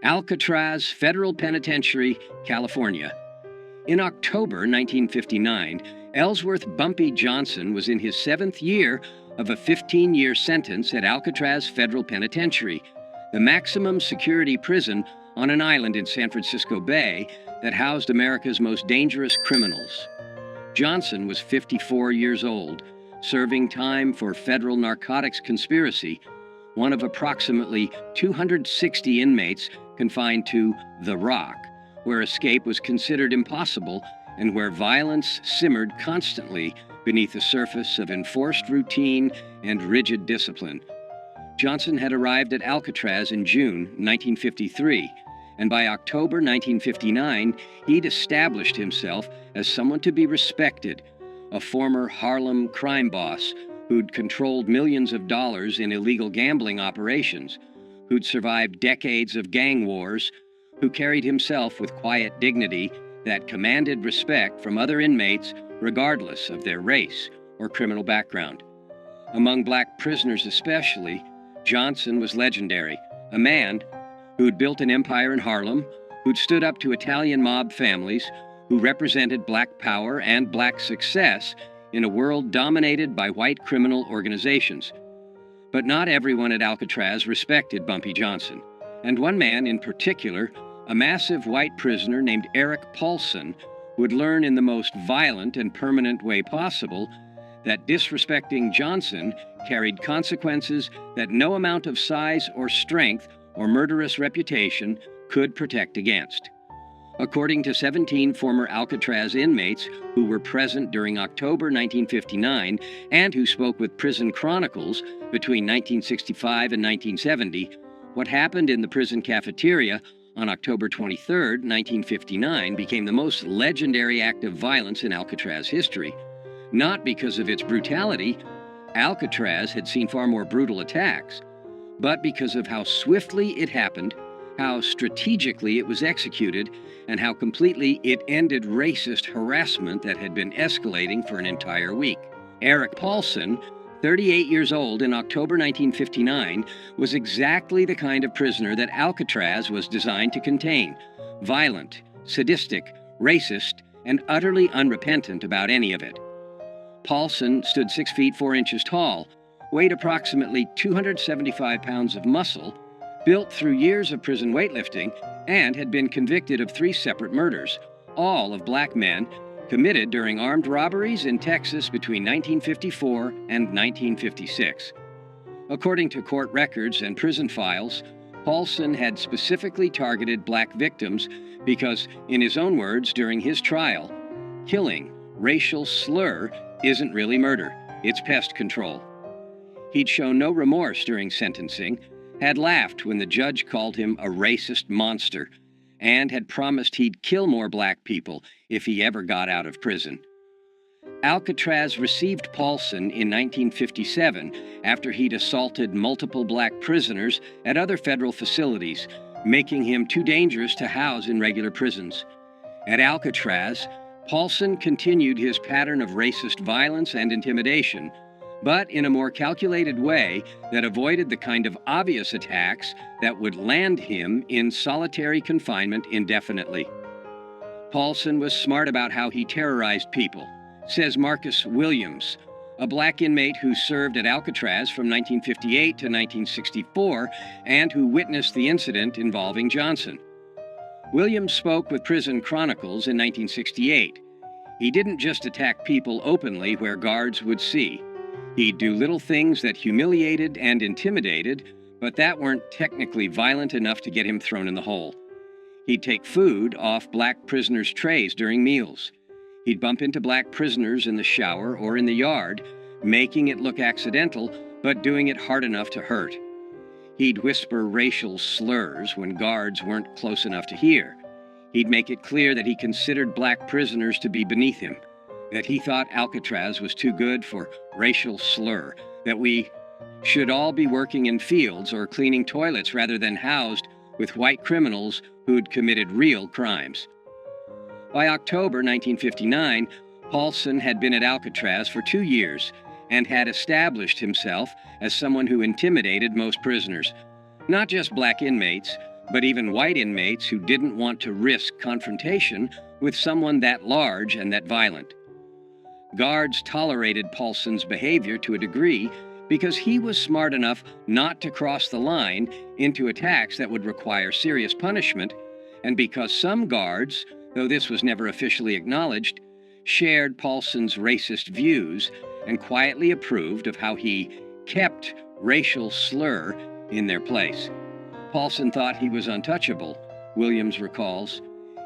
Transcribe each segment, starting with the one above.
Alcatraz Federal Penitentiary, California. In October 1959, Ellsworth "Bumpy" Johnson was in his 7th year of a 15-year sentence at Alcatraz Federal Penitentiary, the maximum security prison on an island in San Francisco Bay that housed America's most dangerous criminals. Johnson was 54 years old, serving time for federal narcotics conspiracy, one of approximately 260 inmates confined to The Rock, where escape was considered impossible and where violence simmered constantly beneath the surface of enforced routine and rigid discipline. Johnson had arrived at Alcatraz in June 1953, and by October 1959, he'd established himself as someone to be respected, a former Harlem crime boss who'd controlled millions of dollars in illegal gambling operations, who'd survived decades of gang wars, who carried himself with quiet dignity that commanded respect from other inmates regardless of their race or criminal background. Among black prisoners especially, Johnson was legendary, a man who'd built an empire in Harlem, who'd stood up to Italian mob families, who represented black power and black success in a world dominated by white criminal organizations. But not everyone at Alcatraz respected Bumpy Johnson, and one man in particular, a massive white prisoner named Eric Paulson, would learn in the most violent and permanent way possible that disrespecting Johnson carried consequences that no amount of size or strength or murderous reputation could protect against. According to 17 former Alcatraz inmates who were present during October 1959 and who spoke with Prison Chronicles between 1965 and 1970, what happened in the prison cafeteria on October 23, 1959, became the most legendary act of violence in Alcatraz history. Not because of its brutality — Alcatraz had seen far more brutal attacks — but because of how swiftly it happened, how strategically it was executed, and how completely it ended racist harassment that had been escalating for an entire week. Eric Paulson, 38 years old in October 1959, was exactly the kind of prisoner that Alcatraz was designed to contain: violent, sadistic, racist, and utterly unrepentant about any of it. Paulson stood 6 feet 4 inches tall, weighed approximately 275 pounds of muscle, built through years of prison weightlifting, and had been convicted of 3 separate murders, all of black men, committed during armed robberies in Texas between 1954 and 1956. According to court records and prison files, Paulson had specifically targeted black victims because, in his own words during his trial, killing, racial slur, isn't really murder, it's pest control. He'd shown no remorse during sentencing, had laughed when the judge called him a racist monster, and had promised he'd kill more black people if he ever got out of prison. Alcatraz received Paulson in 1957 after he'd assaulted multiple black prisoners at other federal facilities, making him too dangerous to house in regular prisons. At Alcatraz, Paulson continued his pattern of racist violence and intimidation, but in a more calculated way that avoided the kind of obvious attacks that would land him in solitary confinement indefinitely. Paulson was smart about how he terrorized people, says Marcus Williams, a black inmate who served at Alcatraz from 1958 to 1964 and who witnessed the incident involving Johnson. Williams spoke with Prison Chronicles in 1968. He didn't just attack people openly where guards would see. He'd do little things that humiliated and intimidated, but that weren't technically violent enough to get him thrown in the hole. He'd take food off black prisoners' trays during meals. He'd bump into black prisoners in the shower or in the yard, making it look accidental, but doing it hard enough to hurt. He'd whisper racial slurs when guards weren't close enough to hear. He'd make it clear that he considered black prisoners to be beneath him, that he thought Alcatraz was too good for racial slur, that we should all be working in fields or cleaning toilets rather than housed with white criminals who'd committed real crimes. By October 1959, Paulson had been at Alcatraz for 2 years and had established himself as someone who intimidated most prisoners, not just black inmates, but even white inmates who didn't want to risk confrontation with someone that large and that violent. Guards tolerated Paulson's behavior to a degree because he was smart enough not to cross the line into attacks that would require serious punishment, and because some guards, though this was never officially acknowledged, shared Paulson's racist views and quietly approved of how he kept racial slur in their place. Paulson thought he was untouchable, Williams recalls.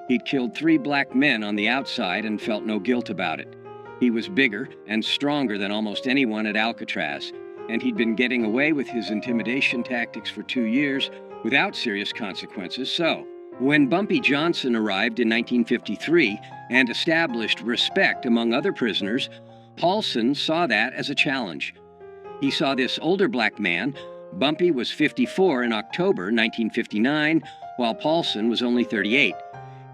He'd killed 3 black men on the outside and felt no guilt about it. He was bigger and stronger than almost anyone at Alcatraz, and he'd been getting away with his intimidation tactics for 2 years without serious consequences. So, when Bumpy Johnson arrived in 1953 and established respect among other prisoners, Paulson saw that as a challenge. He saw this older black man. Bumpy was 54 in October 1959, while Paulson was only 38,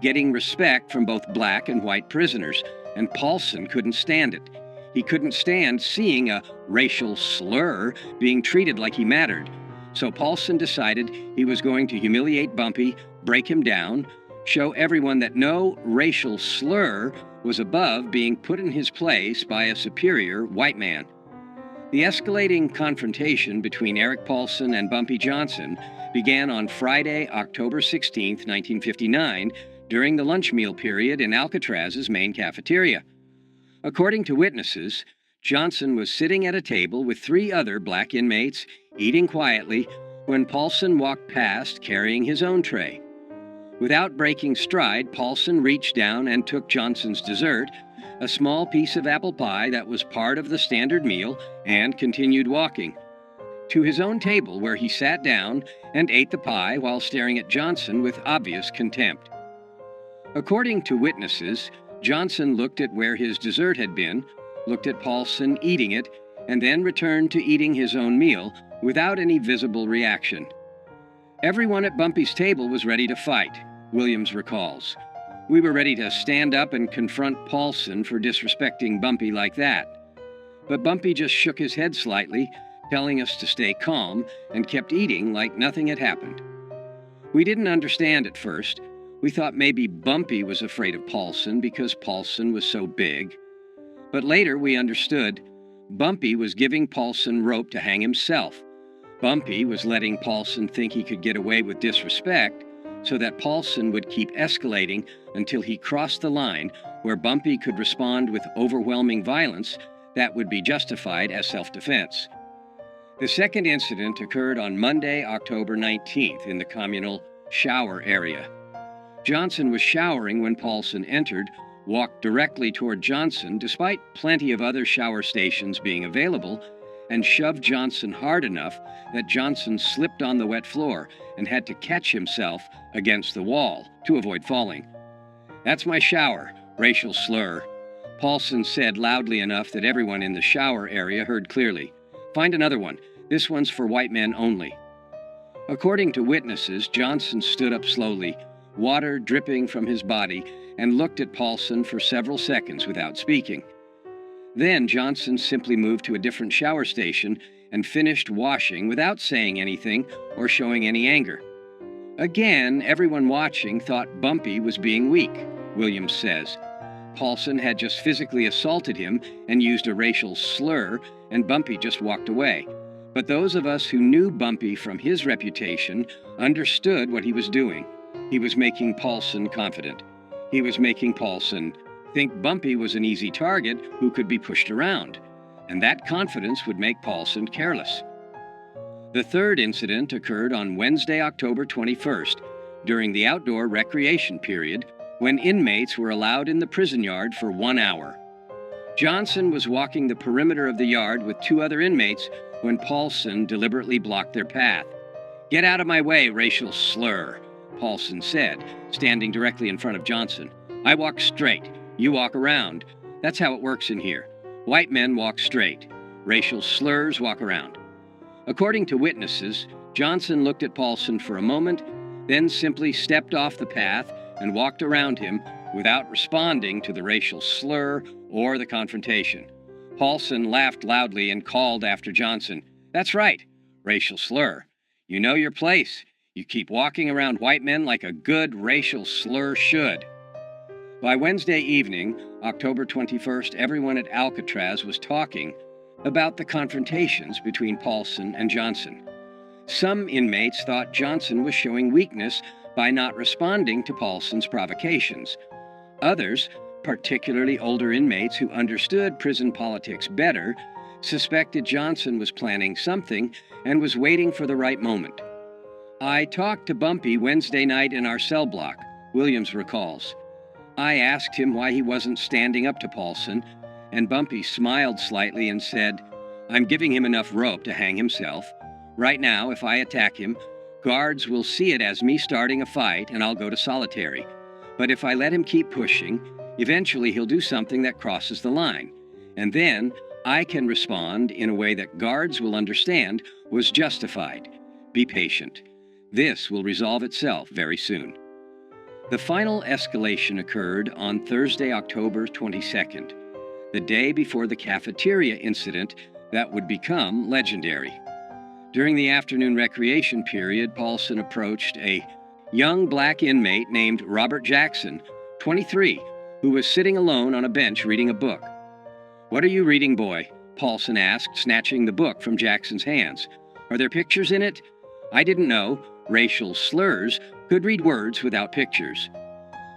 getting respect from both black and white prisoners, and Paulson couldn't stand it. He couldn't stand seeing a racial slur being treated like he mattered. So Paulson decided he was going to humiliate Bumpy, break him down, show everyone that no racial slur was above being put in his place by a superior white man. The escalating confrontation between Eric Paulson and Bumpy Johnson began on Friday, October 16, 1959, during the lunch meal period in Alcatraz's main cafeteria. According to witnesses, Johnson was sitting at a table with 3 other black inmates, eating quietly, when Paulson walked past carrying his own tray. Without breaking stride, Paulson reached down and took Johnson's dessert, a small piece of apple pie that was part of the standard meal, and continued walking to his own table, where he sat down and ate the pie while staring at Johnson with obvious contempt. According to witnesses, Johnson looked at where his dessert had been, looked at Paulson eating it, and then returned to eating his own meal without any visible reaction. Everyone at Bumpy's table was ready to fight, Williams recalls. We were ready to stand up and confront Paulson for disrespecting Bumpy like that. But Bumpy just shook his head slightly, telling us to stay calm, and kept eating like nothing had happened. We didn't understand at first. We thought maybe Bumpy was afraid of Paulson because Paulson was so big. But later we understood Bumpy was giving Paulson rope to hang himself. Bumpy was letting Paulson think he could get away with disrespect so that Paulson would keep escalating until he crossed the line where Bumpy could respond with overwhelming violence that would be justified as self-defense. The second incident occurred on Monday, October 19th in the communal shower area. Johnson was showering when Paulson entered, walked directly toward Johnson despite plenty of other shower stations being available, and shoved Johnson hard enough that Johnson slipped on the wet floor and had to catch himself against the wall to avoid falling. "That's my shower," racial slur. Paulson said loudly enough that everyone in the shower area heard clearly. "Find another one. This one's for white men only." According to witnesses, Johnson stood up slowly, water dripping from his body, and looked at Paulson for several seconds without speaking. Then Johnson simply moved to a different shower station and finished washing without saying anything or showing any anger. Again, everyone watching thought Bumpy was being weak, Williams says. Paulson had just physically assaulted him and used a racial slur, and Bumpy just walked away. But those of us who knew Bumpy from his reputation understood what he was doing. He was making Paulson confident. He was making Paulson think Bumpy was an easy target who could be pushed around, and that confidence would make Paulson careless. The third incident occurred on Wednesday, October 21st, during the outdoor recreation period, when inmates were allowed in the prison yard for 1 hour. Johnson was walking the perimeter of the yard with 2 other inmates when Paulson deliberately blocked their path. "Get out of my way, racial slur," Paulson said, standing directly in front of Johnson. "I walk straight. You walk around. That's how it works in here. White men walk straight. Racial slurs walk around." According to witnesses, Johnson looked at Paulson for a moment, then simply stepped off the path and walked around him without responding to the racial slur or the confrontation. Paulson laughed loudly and called after Johnson, "That's right, racial slur. You know your place. You keep walking around white men like a good racial slur should." By Wednesday evening, October 21st, everyone at Alcatraz was talking about the confrontations between Paulson and Johnson. Some inmates thought Johnson was showing weakness by not responding to Paulson's provocations. Others, particularly older inmates who understood prison politics better, suspected Johnson was planning something and was waiting for the right moment. "I talked to Bumpy Wednesday night in our cell block," Williams recalls. "I asked him why he wasn't standing up to Paulson, and Bumpy smiled slightly and said, 'I'm giving him enough rope to hang himself. Right now, if I attack him, guards will see it as me starting a fight and I'll go to solitary. But if I let him keep pushing, eventually he'll do something that crosses the line. And then I can respond in a way that guards will understand was justified. Be patient. This will resolve itself very soon.'" The final escalation occurred on Thursday, October 22nd, the day before the cafeteria incident that would become legendary. During the afternoon recreation period, Paulson approached a young black inmate named Robert Jackson, 23, who was sitting alone on a bench reading a book. "What are you reading, boy?" Paulson asked, snatching the book from Jackson's hands. "Are there pictures in it?" "I didn't know racial slurs could read words without pictures."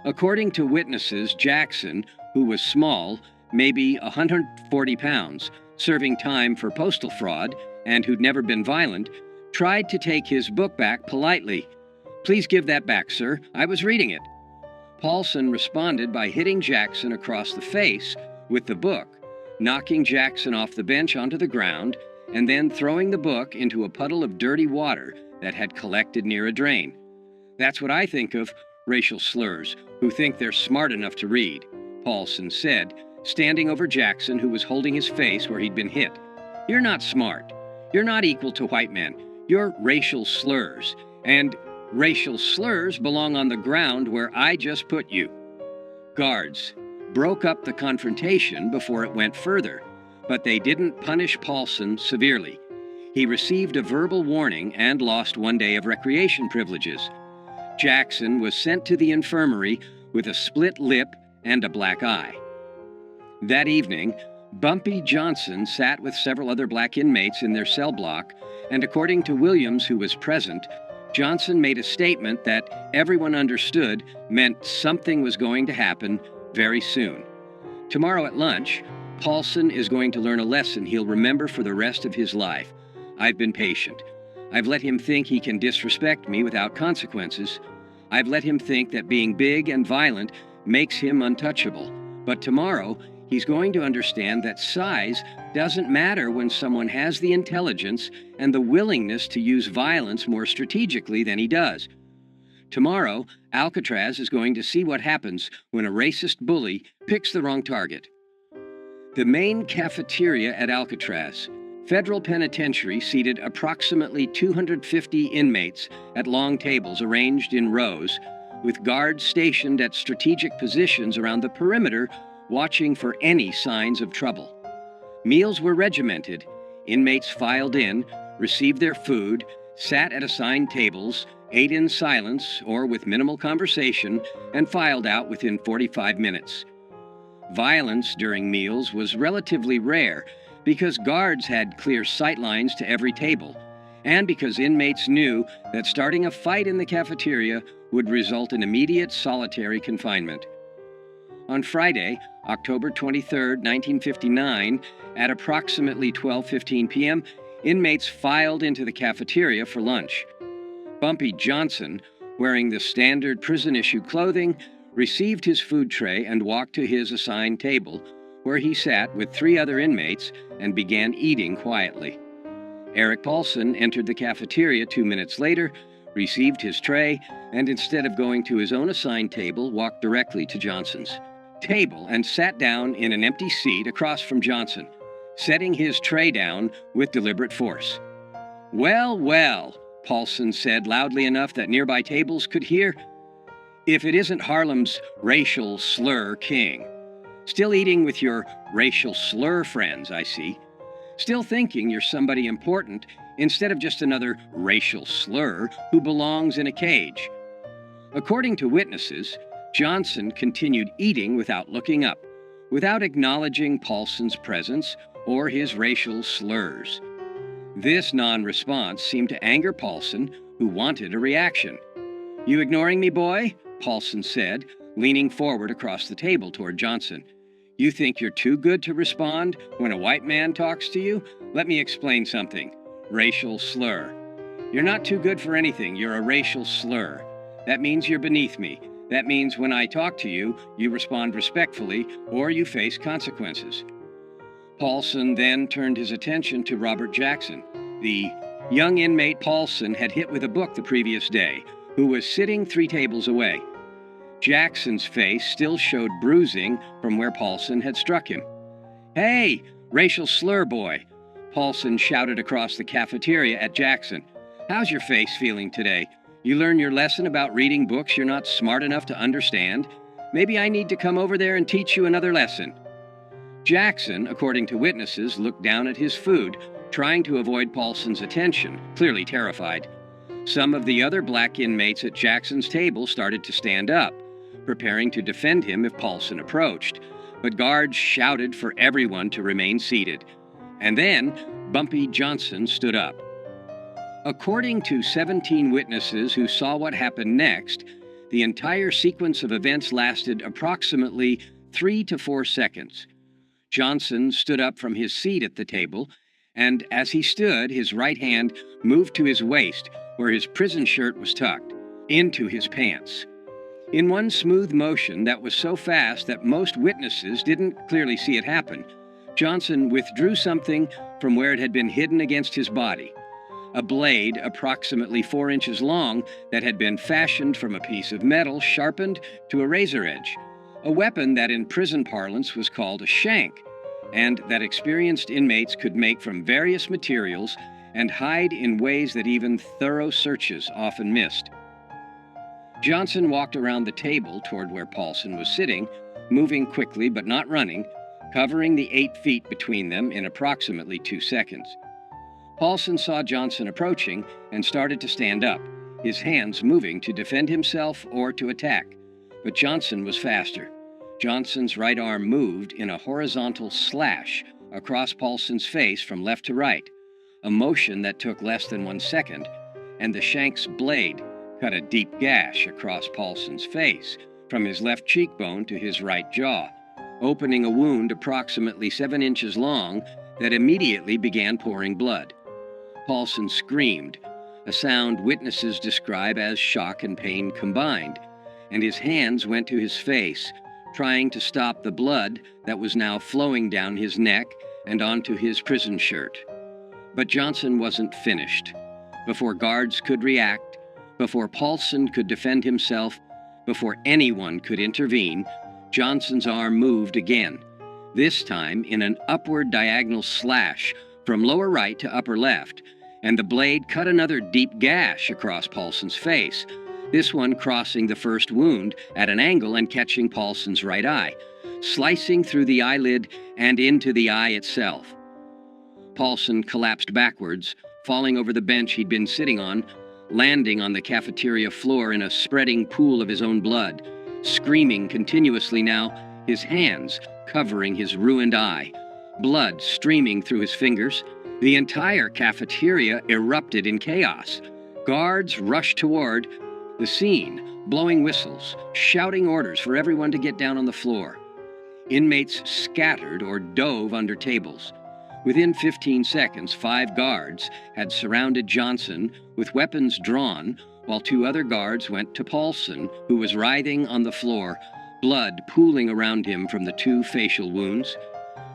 According to witnesses, Jackson, who was small, maybe 140 pounds, serving time for postal fraud, and who'd never been violent, tried to take his book back politely. "Please give that back, sir. I was reading it." Paulson responded by hitting Jackson across the face with the book, knocking Jackson off the bench onto the ground, and then throwing the book into a puddle of dirty water that had collected near a drain. "That's what I think of racial slurs who think they're smart enough to read," Paulson said, standing over Jackson, who was holding his face where he'd been hit. "You're not smart. You're not equal to white men. You're racial slurs. And racial slurs belong on the ground where I just put you." Guards broke up the confrontation before it went further, but they didn't punish Paulson severely. He received a verbal warning and lost 1 day of recreation privileges. Jackson was sent to the infirmary with a split lip and a black eye. That evening, Bumpy Johnson sat with several other black inmates in their cell block, and according to Williams, who was present, Johnson made a statement that everyone understood meant something was going to happen very soon. Tomorrow at lunch, Paulson is going to learn a lesson he'll remember for the rest of his life. "I've been patient. I've let him think he can disrespect me without consequences. I've let him think that being big and violent makes him untouchable. But tomorrow, he's going to understand that size doesn't matter when someone has the intelligence and the willingness to use violence more strategically than he does. Tomorrow, Alcatraz is going to see what happens when a racist bully picks the wrong target." The main cafeteria at Alcatraz, Federal Penitentiary, seated approximately 250 inmates at long tables arranged in rows, with guards stationed at strategic positions around the perimeter watching for any signs of trouble. Meals were regimented. Inmates filed in, received their food, sat at assigned tables, ate in silence or with minimal conversation, and filed out within 45 minutes. Violence during meals was relatively rare because guards had clear sightlines to every table, and because inmates knew that starting a fight in the cafeteria would result in immediate solitary confinement. On Friday, October 23, 1959, at approximately 12:15 p.m., inmates filed into the cafeteria for lunch. Bumpy Johnson, wearing the standard prison-issue clothing, received his food tray and walked to his assigned table, where he sat with 3 other inmates and began eating quietly. Eric Paulson entered the cafeteria 2 minutes later, received his tray, and instead of going to his own assigned table, walked directly to Johnson's table and sat down in an empty seat across from Johnson, setting his tray down with deliberate force. "Well, well," Paulson said loudly enough that nearby tables could hear. "If it isn't Harlem's racial slur king. Still eating with your racial slur friends, I see. Still thinking you're somebody important, instead of just another racial slur who belongs in a cage. According to witnesses, Johnson continued eating without looking up, without acknowledging Paulson's presence or his racial slurs. This non-response seemed to anger Paulson, who wanted a reaction. "You ignoring me, boy?" Paulson said, leaning forward across the table toward Johnson. "You think you're too good to respond when a white man talks to you? Let me explain something. Racial slur. You're not too good for anything. You're a racial slur. That means you're beneath me. That means when I talk to you, you respond respectfully or you face consequences." Paulson then turned his attention to Robert Jackson, the young inmate Paulson had hit with a book the previous day, who was sitting 3 tables away. Jackson's face still showed bruising from where Paulson had struck him. "Hey, racial slur boy!" Paulson shouted across the cafeteria at Jackson. "How's your face feeling today? You learn your lesson about reading books you're not smart enough to understand? Maybe I need to come over there and teach you another lesson." Jackson, according to witnesses, looked down at his food, trying to avoid Paulson's attention, clearly terrified. Some of the other black inmates at Jackson's table started to stand up, preparing to defend him if Paulson approached, but guards shouted for everyone to remain seated. And then Bumpy Johnson stood up. According to 17 witnesses who saw what happened next, the entire sequence of events lasted approximately 3 to 4 seconds. Johnson stood up from his seat at the table, and as he stood, his right hand moved to his waist, where his prison shirt was tucked, into his pants. In one smooth motion that was so fast that most witnesses didn't clearly see it happen, Johnson withdrew something from where it had been hidden against his body. A blade approximately 4 inches long that had been fashioned from a piece of metal sharpened to a razor edge. A weapon that in prison parlance was called a shank, and that experienced inmates could make from various materials and hide in ways that even thorough searches often missed. Johnson walked around the table toward where Paulson was sitting, moving quickly but not running, covering the 8 feet between them in approximately 2 seconds. Paulson saw Johnson approaching and started to stand up, his hands moving to defend himself or to attack. But Johnson was faster. Johnson's right arm moved in a horizontal slash across Paulson's face from left to right, a motion that took less than 1 second, and the shank's blade cut a deep gash across Paulson's face from his left cheekbone to his right jaw, opening a wound approximately 7 inches long that immediately began pouring blood. Paulson screamed, a sound witnesses describe as shock and pain combined, and his hands went to his face, trying to stop the blood that was now flowing down his neck and onto his prison shirt. But Johnson wasn't finished. Before guards could react, before Paulson could defend himself, before anyone could intervene, Johnson's arm moved again, this time in an upward diagonal slash from lower right to upper left, and the blade cut another deep gash across Paulson's face, this one crossing the first wound at an angle and catching Paulson's right eye, slicing through the eyelid and into the eye itself. Paulson collapsed backwards, falling over the bench he'd been sitting on, landing on the cafeteria floor in a spreading pool of his own blood, screaming continuously now, his hands covering his ruined eye, blood streaming through his fingers. The entire cafeteria erupted in chaos. Guards rushed toward the scene, blowing whistles, shouting orders for everyone to get down on the floor. Inmates scattered or dove under tables. Within 15 seconds, 5 guards had surrounded Johnson with weapons drawn, while 2 other guards went to Paulson, who was writhing on the floor, blood pooling around him from the 2 facial wounds.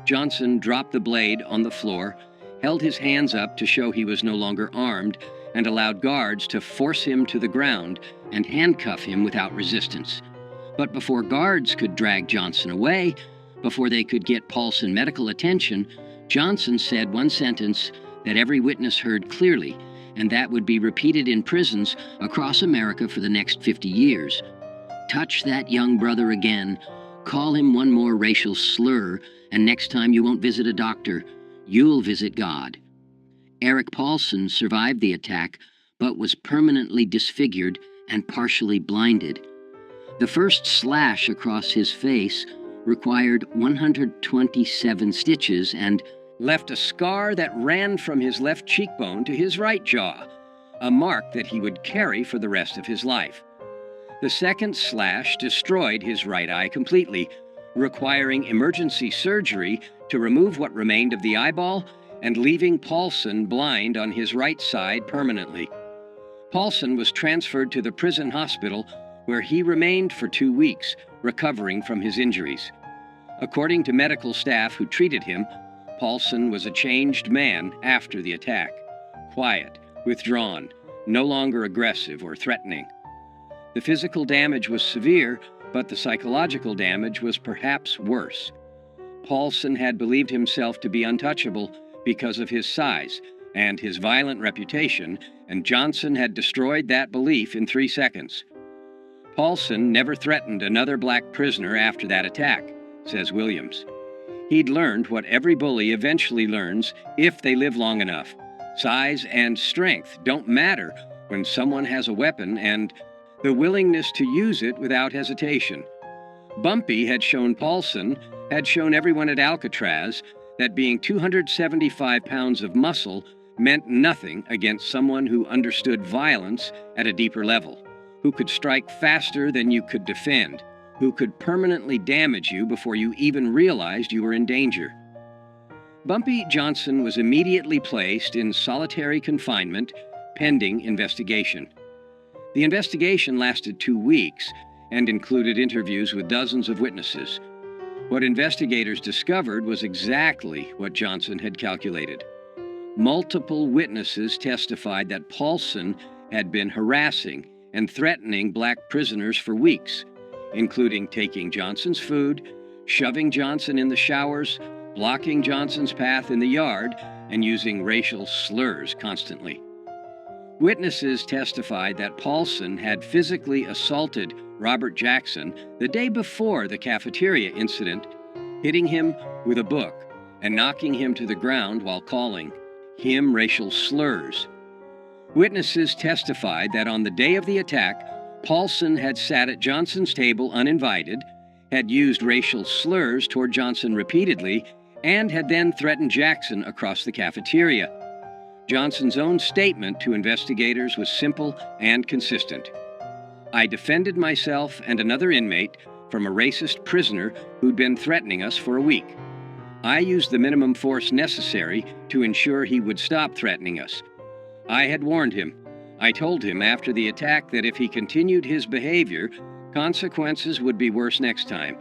Johnson dropped the blade on the floor, held his hands up to show he was no longer armed, and allowed guards to force him to the ground and handcuff him without resistance. But before guards could drag Johnson away, before they could get Paulson medical attention, Johnson said one sentence that every witness heard clearly, and that would be repeated in prisons across America for the next 50 years. Touch that young brother again, call him one more racial slur, and next time you won't visit a doctor, you'll visit God. Eric Paulson survived the attack, but was permanently disfigured and partially blinded. The first slash across his face required 127 stitches and left a scar that ran from his left cheekbone to his right jaw, a mark that he would carry for the rest of his life. The second slash destroyed his right eye completely, requiring emergency surgery to remove what remained of the eyeball and leaving Paulson blind on his right side permanently. Paulson was transferred to the prison hospital, where he remained for 2 weeks, recovering from his injuries. According to medical staff who treated him, Paulson was a changed man after the attack. Quiet, withdrawn, no longer aggressive or threatening. The physical damage was severe, but the psychological damage was perhaps worse. Paulson had believed himself to be untouchable because of his size and his violent reputation, and Johnson had destroyed that belief in 3 seconds. Paulson never threatened another black prisoner after that attack, says Williams. He'd learned what every bully eventually learns if they live long enough. Size and strength don't matter when someone has a weapon, and the willingness to use it without hesitation. Bumpy had shown Paulson, had shown everyone at Alcatraz, that being 275 pounds of muscle meant nothing against someone who understood violence at a deeper level, who could strike faster than you could defend, who could permanently damage you before you even realized you were in danger. Bumpy Johnson was immediately placed in solitary confinement, pending investigation. The investigation lasted 2 weeks and included interviews with dozens of witnesses. What investigators discovered was exactly what Johnson had calculated. Multiple witnesses testified that Paulson had been harassing and threatening black prisoners for weeks, including taking Johnson's food, shoving Johnson in the showers, blocking Johnson's path in the yard, and using racial slurs constantly. Witnesses testified that Paulson had physically assaulted Robert Jackson the day before the cafeteria incident, hitting him with a book and knocking him to the ground while calling him racial slurs. Witnesses testified that on the day of the attack, Paulson had sat at Johnson's table uninvited, had used racial slurs toward Johnson repeatedly, and had then threatened Jackson across the cafeteria. Johnson's own statement to investigators was simple and consistent. "I defended myself and another inmate from a racist prisoner who'd been threatening us for a week. I used the minimum force necessary to ensure he would stop threatening us. I had warned him. I told him after the attack that if he continued his behavior, consequences would be worse next time.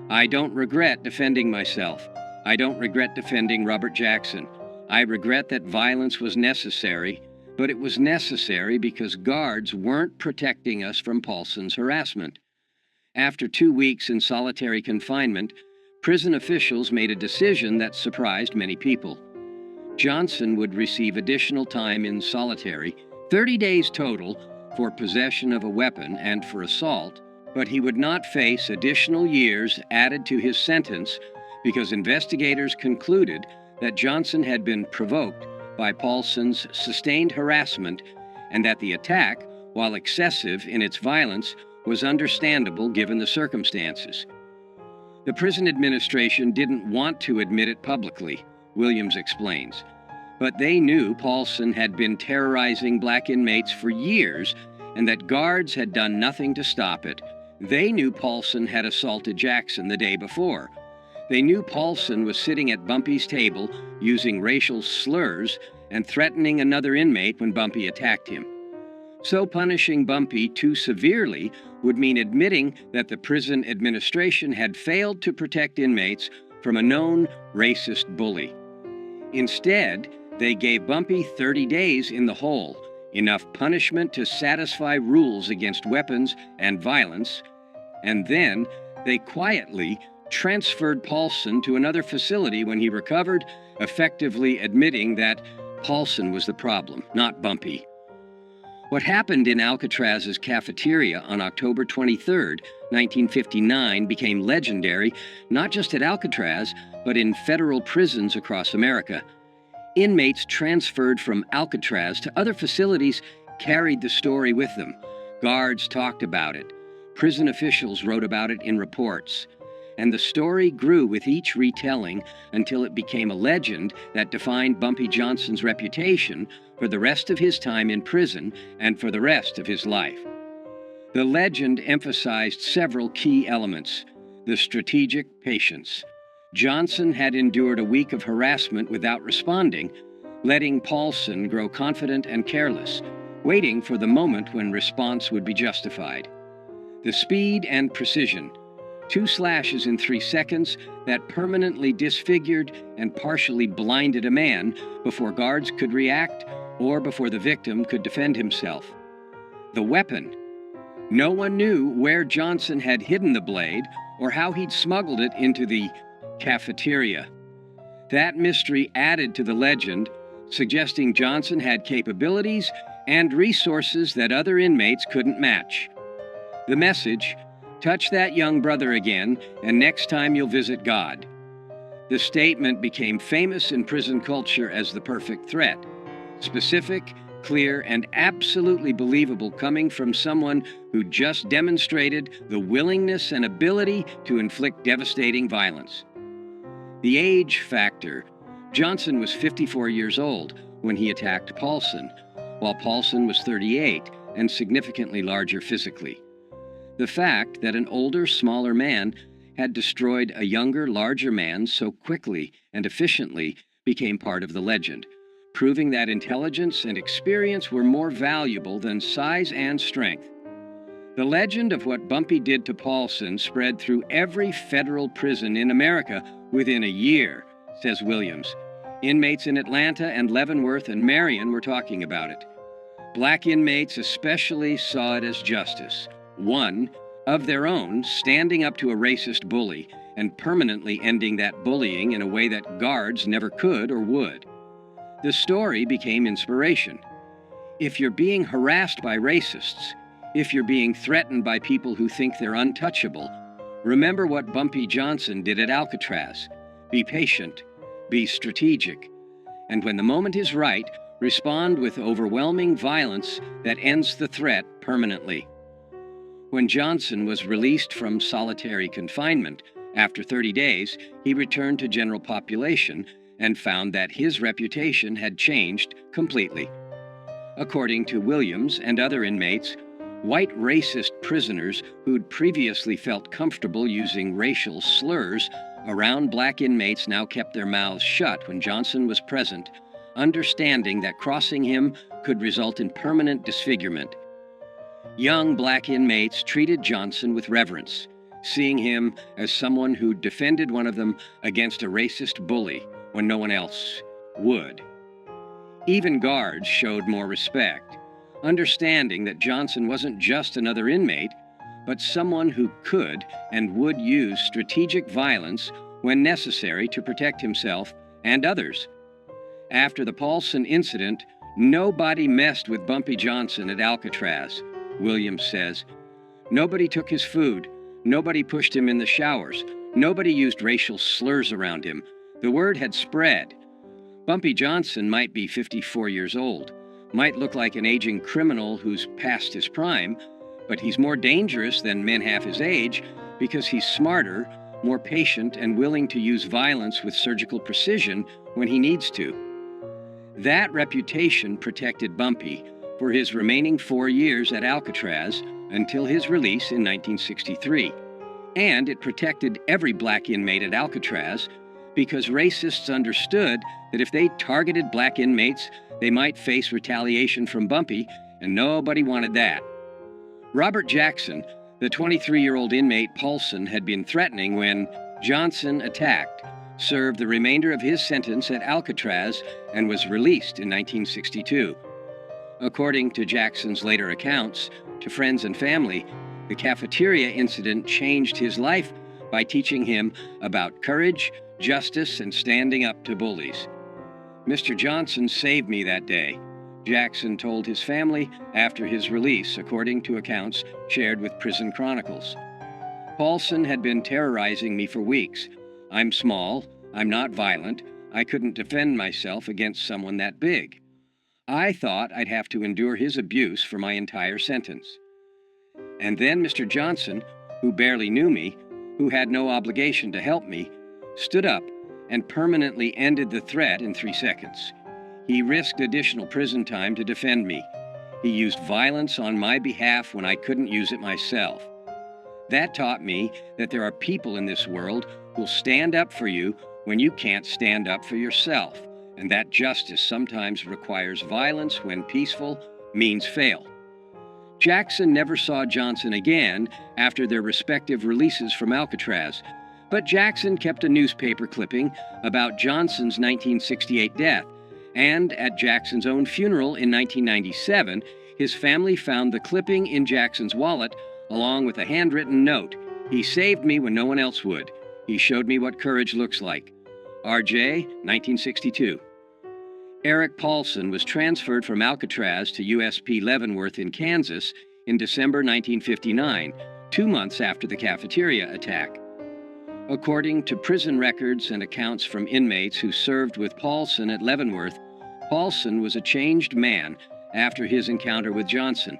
I don't regret defending myself. I don't regret defending Robert Jackson. I regret that violence was necessary, but it was necessary because guards weren't protecting us from Paulson's harassment." After 2 weeks in solitary confinement, prison officials made a decision that surprised many people. Johnson would receive additional time in solitary, 30 days total, for possession of a weapon and for assault, but he would not face additional years added to his sentence because investigators concluded that Johnson had been provoked by Paulson's sustained harassment and that the attack, while excessive in its violence, was understandable given the circumstances. The prison administration didn't want to admit it publicly, Williams explains, but they knew Paulson had been terrorizing black inmates for years and that guards had done nothing to stop it. They knew Paulson had assaulted Jackson the day before. They knew Paulson was sitting at Bumpy's table using racial slurs and threatening another inmate when Bumpy attacked him. So punishing Bumpy too severely would mean admitting that the prison administration had failed to protect inmates from a known racist bully. Instead, they gave Bumpy 30 days in the hole, enough punishment to satisfy rules against weapons and violence, and then they quietly transferred Paulson to another facility when he recovered, effectively admitting that Paulson was the problem, not Bumpy. What happened in Alcatraz's cafeteria on October 23, 1959 became legendary not just at Alcatraz, but in federal prisons across America. Inmates transferred from Alcatraz to other facilities carried the story with them. Guards talked about it. Prison officials wrote about it in reports. And the story grew with each retelling until it became a legend that defined Bumpy Johnson's reputation for the rest of his time in prison and for the rest of his life. The legend emphasized several key elements. The strategic patience. Johnson had endured a week of harassment without responding, letting Paulson grow confident and careless, waiting for the moment when response would be justified. The speed and precision. 2 slashes in 3 seconds that permanently disfigured and partially blinded a man before guards could react or before the victim could defend himself. The weapon. No one knew where Johnson had hidden the blade or how he'd smuggled it into the cafeteria. That mystery added to the legend, suggesting Johnson had capabilities and resources that other inmates couldn't match. The message: touch that young brother again, and next time you'll visit God. The statement became famous in prison culture as the perfect threat. Specific, clear, and absolutely believable, coming from someone who just demonstrated the willingness and ability to inflict devastating violence. The age factor. Johnson was 54 years old when he attacked Paulson, while Paulson was 38 and significantly larger physically. The fact that an older, smaller man had destroyed a younger, larger man so quickly and efficiently became part of the legend, proving that intelligence and experience were more valuable than size and strength. The legend of what Bumpy did to Paulson spread through every federal prison in America within a year, says Williams. Inmates in Atlanta and Leavenworth and Marion were talking about it. Black inmates especially saw it as justice. One, of their own, standing up to a racist bully and permanently ending that bullying in a way that guards never could or would. The story became inspiration. If you're being harassed by racists, if you're being threatened by people who think they're untouchable, remember what Bumpy Johnson did at Alcatraz. Be patient, be strategic, and when the moment is right, respond with overwhelming violence that ends the threat permanently. When Johnson was released from solitary confinement, after 30 days, he returned to general population and found that his reputation had changed completely. According to Williams and other inmates, white racist prisoners who'd previously felt comfortable using racial slurs around black inmates now kept their mouths shut when Johnson was present, understanding that crossing him could result in permanent disfigurement. Young black inmates treated Johnson with reverence, seeing him as someone who defended one of them against a racist bully when no one else would. Even guards showed more respect, understanding that Johnson wasn't just another inmate, but someone who could and would use strategic violence when necessary to protect himself and others. After the Paulson incident, nobody messed with Bumpy Johnson at Alcatraz, Williams says. Nobody took his food. Nobody pushed him in the showers. Nobody used racial slurs around him. The word had spread. Bumpy Johnson might be 54 years old, might look like an aging criminal who's past his prime, but he's more dangerous than men half his age because he's smarter, more patient, and willing to use violence with surgical precision when he needs to. That reputation protected Bumpy for his remaining 4 years at Alcatraz until his release in 1963. And it protected every black inmate at Alcatraz because racists understood that if they targeted black inmates, they might face retaliation from Bumpy, and nobody wanted that. Robert Jackson, the 23-year-old inmate Paulson had been threatening when Johnson attacked, served the remainder of his sentence at Alcatraz and was released in 1962. According to Jackson's later accounts to friends and family, the cafeteria incident changed his life by teaching him about courage, justice, and standing up to bullies. Mr. Johnson saved me that day, Jackson told his family after his release, according to accounts shared with Prison Chronicles. Paulson had been terrorizing me for weeks. I'm small, I'm not violent, I couldn't defend myself against someone that big. I thought I'd have to endure his abuse for my entire sentence. And then Mr. Johnson, who barely knew me, who had no obligation to help me, stood up and permanently ended the threat in 3 seconds. He risked additional prison time to defend me. He used violence on my behalf when I couldn't use it myself. That taught me that there are people in this world who'll stand up for you when you can't stand up for yourself, and that justice sometimes requires violence when peaceful means fail. Jackson never saw Johnson again after their respective releases from Alcatraz, but Jackson kept a newspaper clipping about Johnson's 1968 death, and at Jackson's own funeral in 1997, his family found the clipping in Jackson's wallet along with a handwritten note. "He saved me when no one else would. He showed me what courage looks like. RJ, 1962. Eric Paulson was transferred from Alcatraz to USP Leavenworth in Kansas in December 1959, 2 months after the cafeteria attack. According to prison records and accounts from inmates who served with Paulson at Leavenworth, Paulson was a changed man after his encounter with Johnson,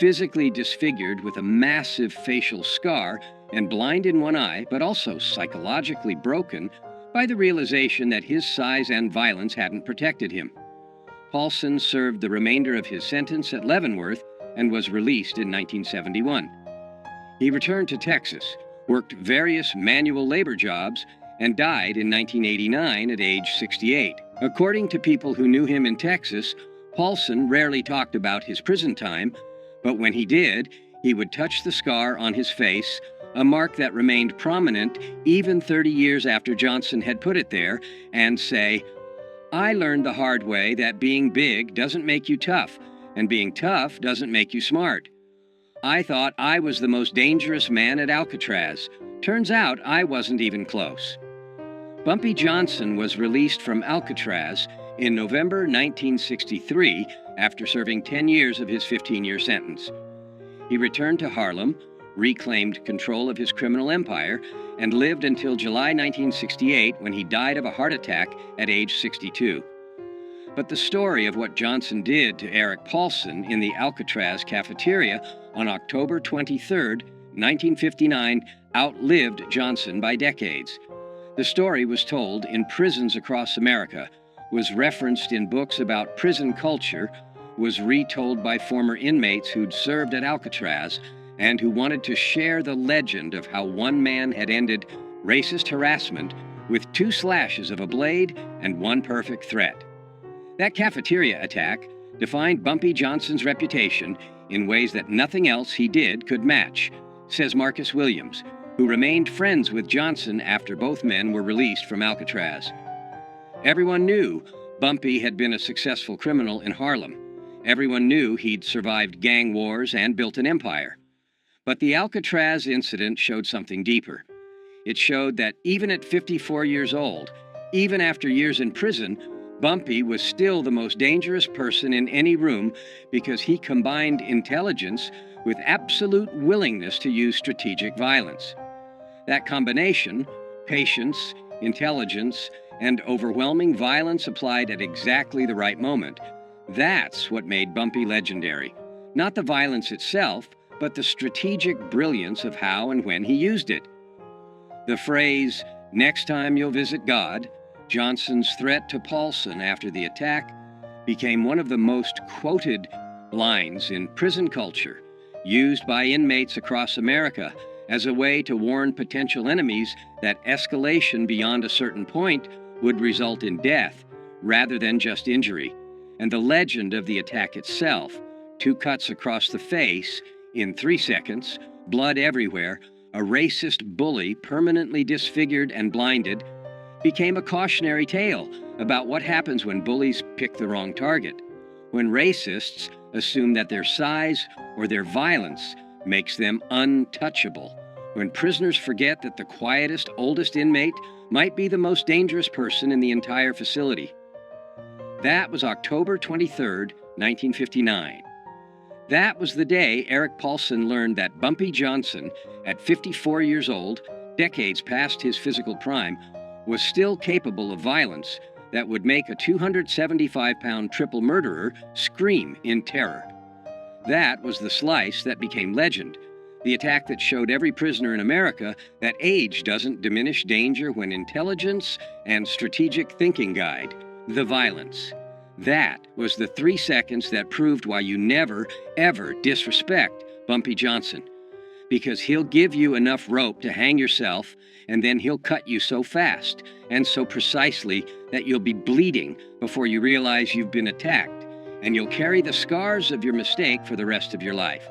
physically disfigured with a massive facial scar and blind in one eye, but also psychologically broken by the realization that his size and violence hadn't protected him. Paulson served the remainder of his sentence at Leavenworth and was released in 1971. He returned to Texas, worked various manual labor jobs, and died in 1989 at age 68. According to people who knew him in Texas, Paulson rarely talked about his prison time, but when he did, he would touch the scar on his face, a mark that remained prominent even 30 years after Johnson had put it there, and say, "I learned the hard way that being big doesn't make you tough, and being tough doesn't make you smart. I thought I was the most dangerous man at Alcatraz. Turns out I wasn't even close." Bumpy Johnson was released from Alcatraz in November 1963 after serving 10 years of his 15-year sentence. He returned to Harlem, reclaimed control of his criminal empire, and lived until July 1968 when he died of a heart attack at age 62. But the story of what Johnson did to Eric Paulson in the Alcatraz cafeteria on October 23, 1959, outlived Johnson by decades. The story was told in prisons across America, was referenced in books about prison culture, was retold by former inmates who'd served at Alcatraz, and who wanted to share the legend of how one man had ended racist harassment with 2 slashes of a blade and 1 perfect threat. That cafeteria attack defined Bumpy Johnson's reputation in ways that nothing else he did could match, says Marcus Williams, who remained friends with Johnson after both men were released from Alcatraz. Everyone knew Bumpy had been a successful criminal in Harlem. Everyone knew he'd survived gang wars and built an empire. But the Alcatraz incident showed something deeper. It showed that even at 54 years old, even after years in prison, Bumpy was still the most dangerous person in any room because he combined intelligence with absolute willingness to use strategic violence. That combination, patience, intelligence, and overwhelming violence applied at exactly the right moment, that's what made Bumpy legendary. Not the violence itself, but the strategic brilliance of how and when he used it. The phrase, "Next time you'll visit God," Johnson's threat to Paulson after the attack, became one of the most quoted lines in prison culture, used by inmates across America as a way to warn potential enemies that escalation beyond a certain point would result in death rather than just injury. And the legend of the attack itself, 2 cuts across the face in 3 seconds, blood everywhere, a racist bully permanently disfigured and blinded, became a cautionary tale about what happens when bullies pick the wrong target, when racists assume that their size or their violence makes them untouchable, when prisoners forget that the quietest, oldest inmate might be the most dangerous person in the entire facility. That was October 23, 1959. That was the day Eric Paulson learned that Bumpy Johnson, at 54 years old, decades past his physical prime, was still capable of violence that would make a 275-pound triple murderer scream in terror. That was the slice that became legend, the attack that showed every prisoner in America that age doesn't diminish danger when intelligence and strategic thinking guide the violence. That was the 3 seconds that proved why you never, ever disrespect Bumpy Johnson. Because he'll give you enough rope to hang yourself, and then he'll cut you so fast and so precisely that you'll be bleeding before you realize you've been attacked, and you'll carry the scars of your mistake for the rest of your life.